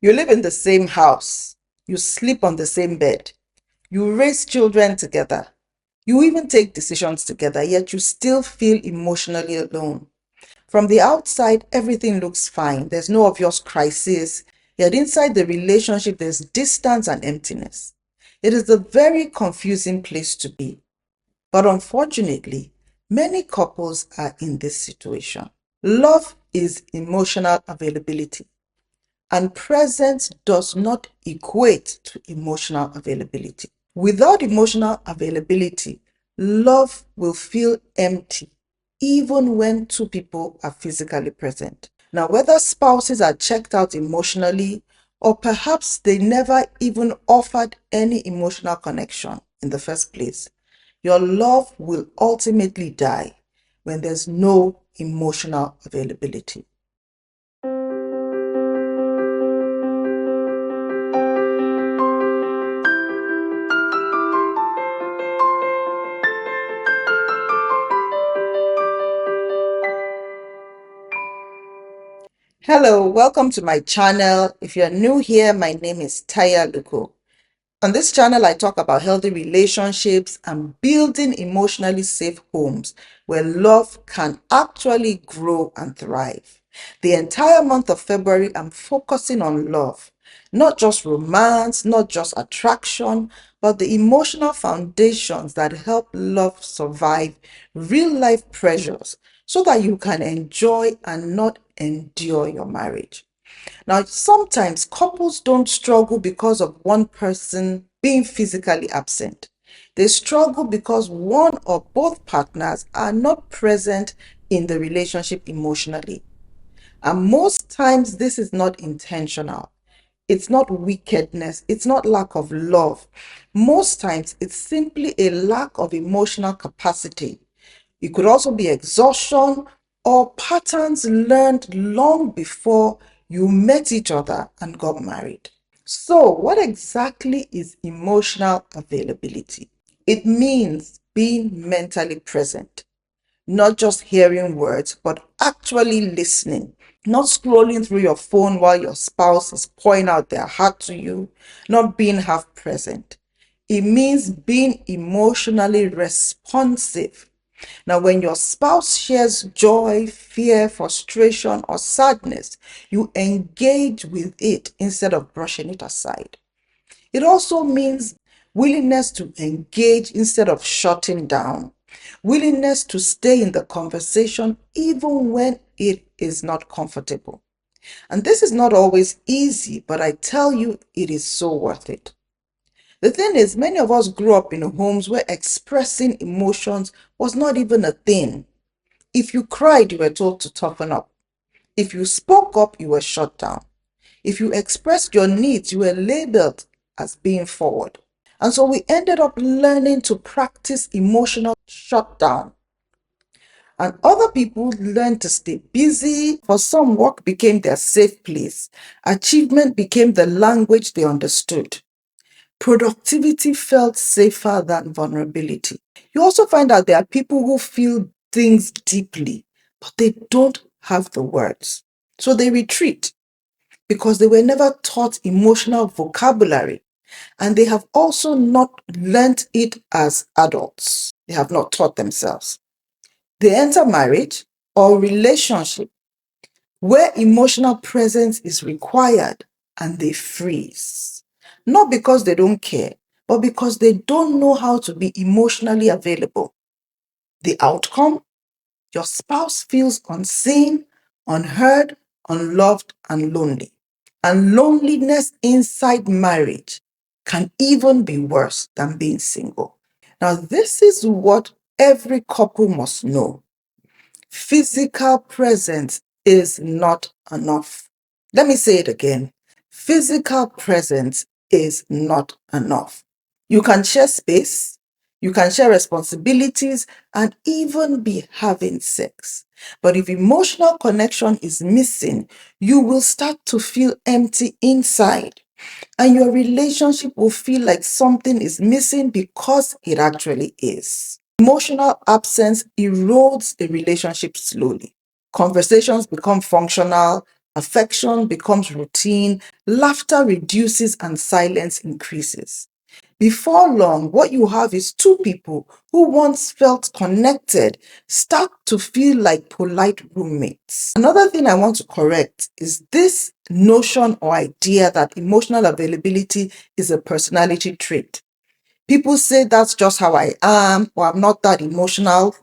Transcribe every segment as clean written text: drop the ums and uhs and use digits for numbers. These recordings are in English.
You live in the same house. You sleep on the same bed. You raise children together. You even take decisions together, yet you still feel emotionally alone. From the outside, everything looks fine. There's no obvious crisis. Yet inside the relationship, there's distance and emptiness. It is a very confusing place to be. But unfortunately, many couples are in this situation. Love is emotional availability, and presence does not equate to emotional availability. Without emotional availability, love will feel empty, even when two people are physically present. Now, whether spouses are checked out emotionally, or perhaps they never even offered any emotional connection in the first place, your love will ultimately die when there's no emotional availability. Hello, welcome to my channel. If you're new here, my name is Taya Luko. On this channel, I talk about healthy relationships and building emotionally safe homes where love can actually grow and thrive. The entire month of February, I'm focusing on love, not just romance, not just attraction, but the emotional foundations that help love survive real life pressures so that you can enjoy and not endure your marriage. Now, sometimes couples don't struggle because of one person being physically absent. They struggle because one or both partners are not present in the relationship emotionally. And most times, this is not intentional. It's not wickedness. It's not lack of love. Most times, it's simply a lack of emotional capacity. It could also be exhaustion or patterns learned long before you met each other and got married. So, what exactly is emotional availability? It means being mentally present, not just hearing words, but actually listening. Not scrolling through your phone while your spouse is pouring out their heart to you, not being half present. It means being emotionally responsive. Now, when your spouse shares joy, fear, frustration, or sadness, you engage with it instead of brushing it aside. It also means willingness to engage instead of shutting down, willingness to stay in the conversation even when it is not comfortable. And this is not always easy, but I tell you, it is so worth it. The thing is, many of us grew up in homes where expressing emotions was not even a thing. If you cried, you were told to toughen up. If you spoke up, you were shut down. If you expressed your needs, you were labeled as being forward. And so we ended up learning to practice emotional shutdown. And other people learned to stay busy. For some, work became their safe place. Achievement became the language they understood. Productivity felt safer than vulnerability. You also find out there are people who feel things deeply, but they don't have the words. So they retreat because they were never taught emotional vocabulary, and they have also not learnt it as adults. They have not taught themselves. They enter marriage or relationship where emotional presence is required, and they freeze. Not because they don't care, but because they don't know how to be emotionally available. The outcome? Your spouse feels unseen, unheard, unloved, and lonely. And loneliness inside marriage can even be worse than being single. Now, this is what every couple must know. Physical presence is not enough. Let me say it again. Physical presence is not enough. You can share space, you can share responsibilities, and even be having sex. But if emotional connection is missing, you will start to feel empty inside. And your relationship will feel like something is missing because it actually is. Emotional absence erodes a relationship slowly. Conversations become functional Affection becomes routine, laughter reduces, and silence increases. Before long, what you have is two people who once felt connected start to feel like polite roommates. Another thing I want to correct is this notion or idea that emotional availability is a personality trait. People say that's just how I am, or I'm not that emotional.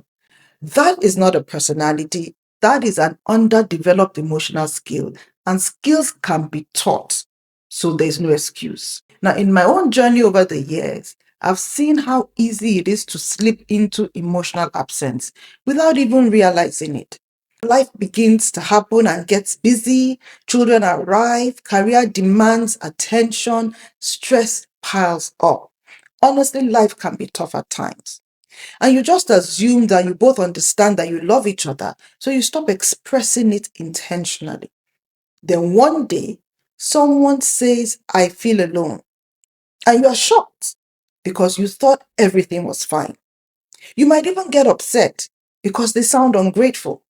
That is not a personality. That is an underdeveloped emotional skill, and skills can be taught. So there's no excuse. Now, in my own journey over the years, I've seen how easy it is to slip into emotional absence without even realizing it. Life begins to happen and gets busy, children arrive, career demands attention, stress piles up. Honestly, life can be tough at times. And you just assume that you both understand that you love each other, so you stop expressing it intentionally. Then one day, someone says, I feel alone. And you are shocked because you thought everything was fine. You might even get upset because they sound ungrateful.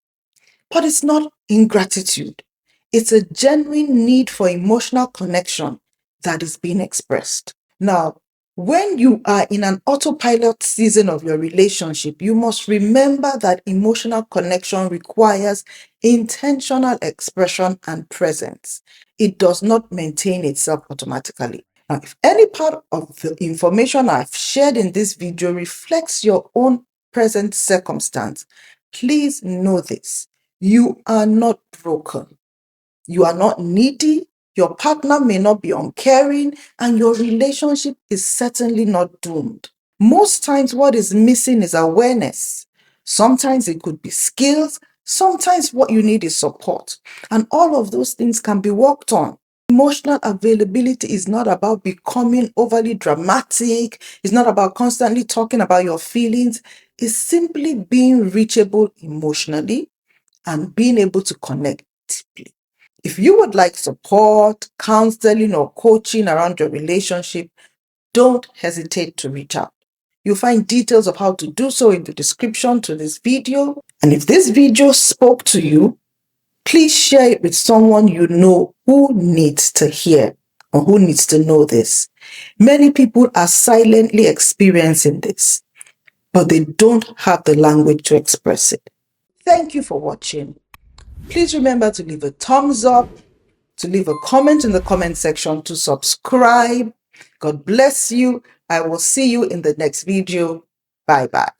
But it's not ingratitude. It's a genuine need for emotional connection that is being expressed. Now, when you are in an autopilot season of your relationship, you must remember that emotional connection requires intentional expression and presence. It does not maintain itself automatically. Now, if any part of the information I've shared in this video reflects your own present circumstance, please know this. You are not broken. You are not needy. Your partner may not be uncaring, and your relationship is certainly not doomed. Most times, what is missing is awareness. Sometimes it could be skills. Sometimes what you need is support. And all of those things can be worked on. Emotional availability is not about becoming overly dramatic. It's not about constantly talking about your feelings. It's simply being reachable emotionally and being able to connect deeply. If you would like support, counseling, or coaching around your relationship, don't hesitate to reach out. You'll find details of how to do so in the description to this video. And if this video spoke to you, please share it with someone you know who needs to hear or who needs to know this. Many people are silently experiencing this, but they don't have the language to express it. Thank you for watching. Please remember to leave a thumbs up, to leave a comment in the comment section, to subscribe. God bless you. I will see you in the next video. Bye bye.